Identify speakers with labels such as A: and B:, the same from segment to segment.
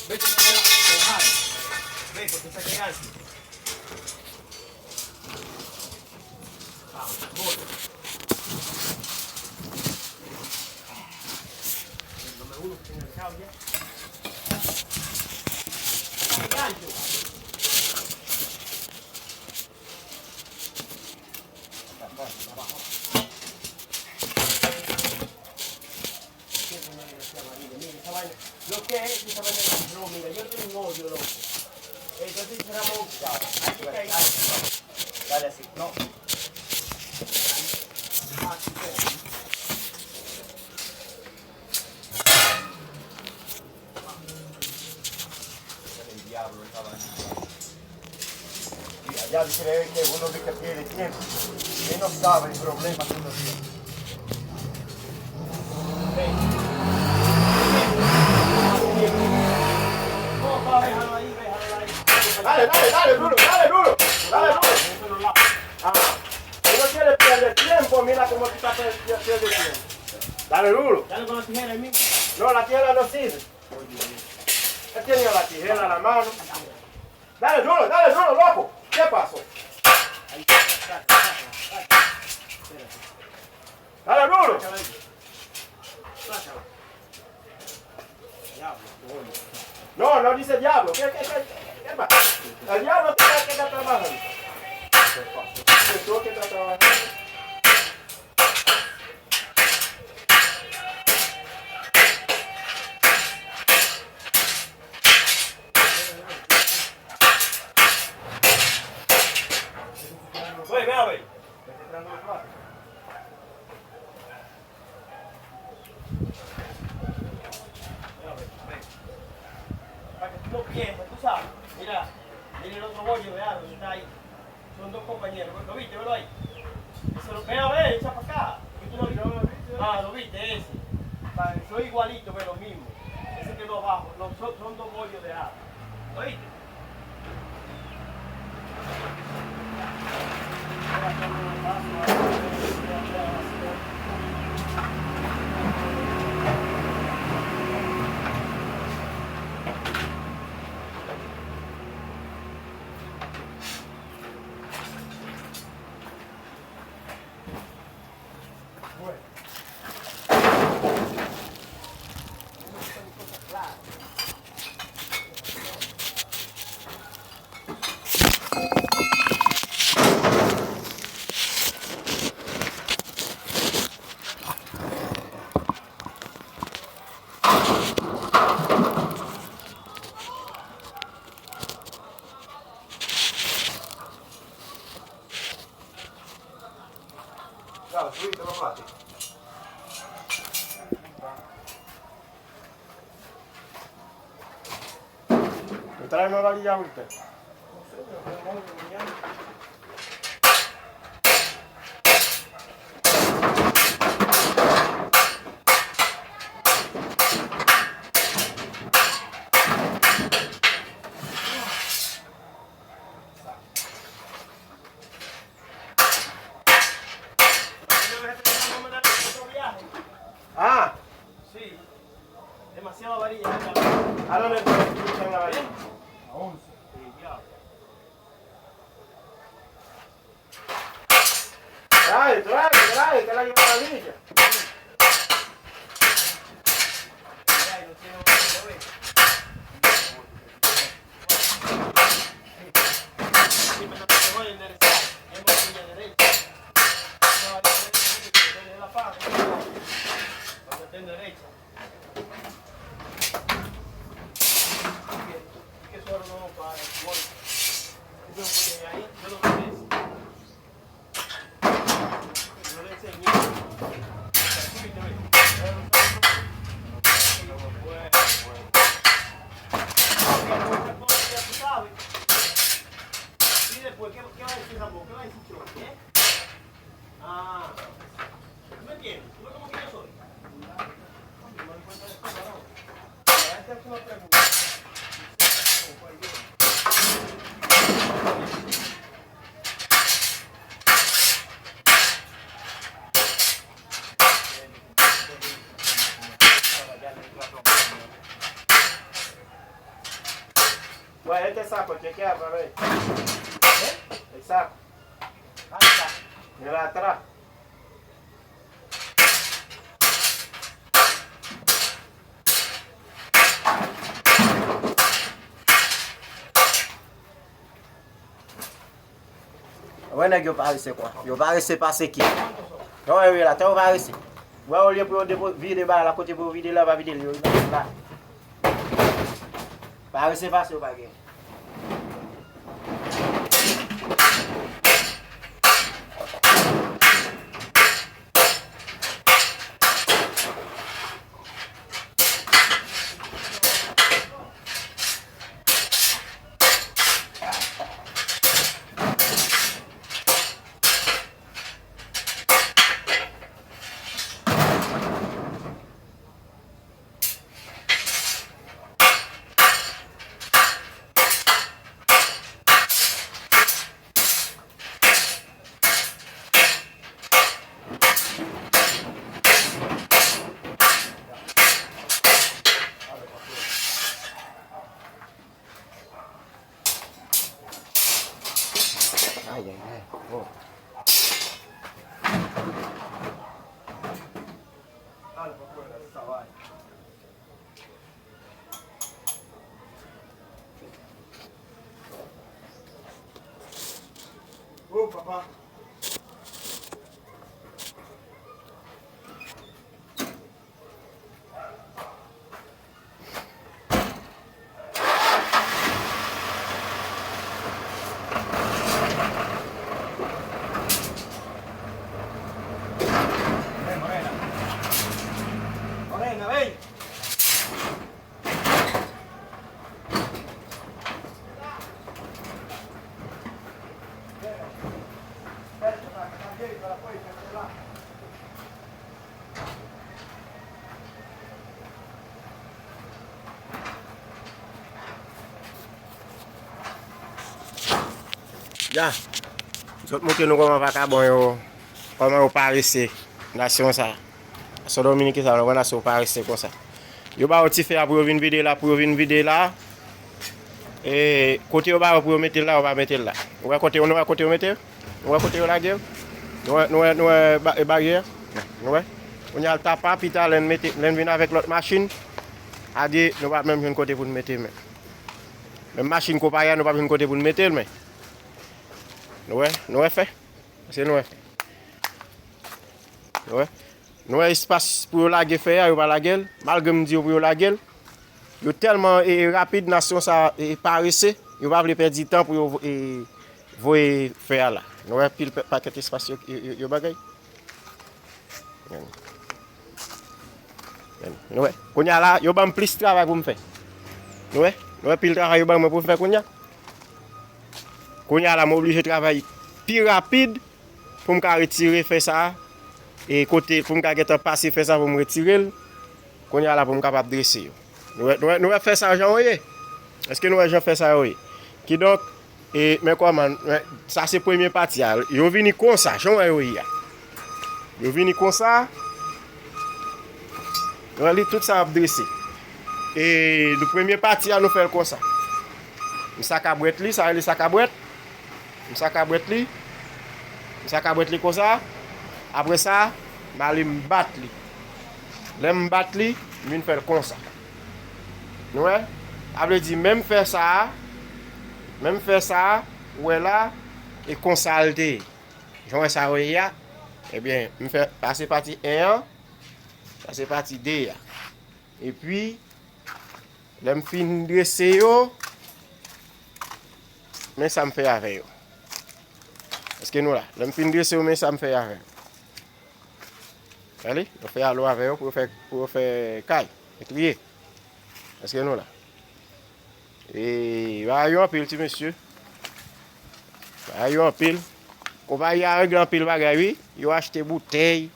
A: Vete a trabajar. Ve, porque está llegando. Vamos, voy. Número uno que tiene el cabo ya. Está llegando. Abajo. Lo que es esa vaina de no, mira, yo tengo un odio, loco. Entonces cerramos.
B: Dale así. No. El diablo esa vaina. Y allá dice que uno ve que pierde tiempo. Y no sabe el problema que uno tiene. Dale, duro. Ah, si no quieres perder tiempo, mira cómo tú estás perdiendo tiempo. Dale duro.
A: Dale con la tijera ahí mismo.
B: No, la tijera no sirve. Él tiene la tijera en la mano. Dale duro, loco. ¿Qué pasó?
A: Ahí,
B: Dale duro.
A: sácala. Diablo,
B: No dice diablo. ¿Qué pasa? El diablo tiene que estar trabajando. Tú que estás trabajando.
A: Oye, ven a ver. Para que tú no pienses, tú sabes. Mira el otro bollo, vea, donde está ahí. Son dos compañeros. ¿Lo viste? Velo ahí. Ven a ver, echa para acá. ¿Tú lo viste? Lo viste, ese. Soy igualito, pero lo mismo. Ese quedó abajo. Son dos bollos de agua. ¿Lo viste?
B: Claro, subiste los platos. ¿Me trae una varilla usted? Ah,
A: Sí. Demasiada varilla.
B: ¿a dónde está la varilla?
A: A 11. Sí, ya.
B: Trae, que la lleva la varilla.
A: Ya, no tiene otro, ¿ves? Sí, pero te voy a enderezar. Es varilla derecha. No, de la paz. Cuando esté en derecha. Que eso ahora no para el golpe. Yo lo ponía ahí, yo lo tenés. No le enseñé. Y después, ¿qué va a decir Ramón? ¿Qué va a decir yo? ¿Qué? Ah, ¿tú me entiendes? ¿Tú ves cómo que yo soy? Yo me doy cuenta de esto, ¿no? Esta es una pregunta.
B: Ouais, este saco, chequea para ver. El saco.
A: Ahí está.
B: Mira atrás.
C: Bueno, yo parece quoi? Yo parece passer qui? Non, oui, là, tu vas rester. Ouais, au lieu pour vider là, côté pour vider là, va vider là. Parece passer ou pas gagner? Aïe, aïe, aïe. Oh.
B: Dale para afuera, esa vaina. Papá.
A: Morena, ven.
B: Ya. Sot montre nou koman vagabond yo, koman yo parese nasyon sa. So Dominique sa, nou nasyon parese kon sa. Yo ba yo ti fe pou yo vin vide la, E kote yo ba yo pou yo mette la, yo ba mette la. Nou kote yo mette? Nou kote yo la gel? Nou bagye? Nou on y a le tapa, pita len vin avec l'autre machine. A di, nou va même une côté pour nous mettre. Même machine ko pa ya, nou va une côté pour nous mettre, mais. Nou fait. C'est nou fait. Nou espace pour la guerre faire, yo pas la gueule. Malgré me dire pour la gueule. Yo tellement rapide nation ça paressé, yo pas vle perdre du temps pour yo voyer faire là. Nou pile paquet espace yo bagay. Nou konya là, yo bam plus travail pour me faire. Nou pile travail yo bam pour me faire konya. Konya là m'obligé travailler plus rapide pour me retirer faire ça et côté pour me gagner passer faire ça pour me retirer. Konya là pour me capable dresser yo. Nous faire ça Jean oui. Est-ce que nous Jean fait ça oui? Qui donc mais comment ça c'est première partie. Yo vini comme ça, Jean oui. Yo vini comme ça. On lit tout ça dressé. Et le premier partie nous faire comme ça. Un sac à boîte li, ça le sac à boîte. Un sac à boîte li. Un sac à boîte li comme ça. Après ça, m'aller me battre li. L'aime battre li, m'vinn faire comme ça. Ouais, après dit même faire ça, ouais là et consulter. J'en ça ouais eh bien, me faire passer partie 1, passer partie 2. Et puis là me fin dresser yo, mais ça me fait avec yo. Est-ce que nous là, là me fin dresser yo mais ça me fait avec. Allez, on fait alors avec yo pour faire caille, écrier. Est-ce que nous là? Et va y avoir un pile, petit monsieur. Va y avoir un pile. On va y avoir un pile bagay, ils ont acheté bouteilles,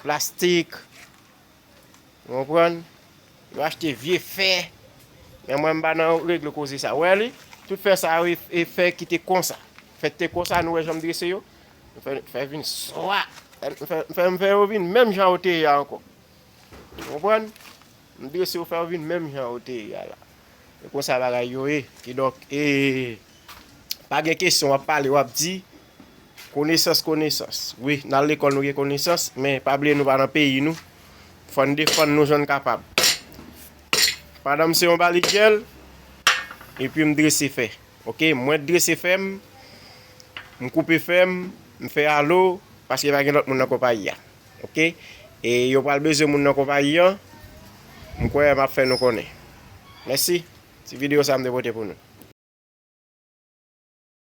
B: plastique. Vous comprenez? Ils ont acheté vieux fer. Mais moi, je ne vais pas régler cause ça. Ouais, tout fait ça, et fait qui était comme ça. Fait comme ça, nous, j'aime dire, c'est yo. Fait venir soit. Fait venir même gens au encore. Vous comprenez? Je dis que vous faites même gens au là. Comme ça bagay yo qui donc pas de question à parler ou à dire connaissance. Oui, dans l'école nous avons connaissance, mais pas oublier nous pas dans le pays nous. Faut défendre nos jeunes capables. Madame c'est un baligel et puis me dresser fait. OK, moi dresser fait, me couper fait, me fait allo parce que pas gen l'autre monde dans compagnie. OK? Et yo pas besoin monde dans compagnie. Je crois m'a fait nous connaître. Merci. Cette vidéo ça me dévote pour nous.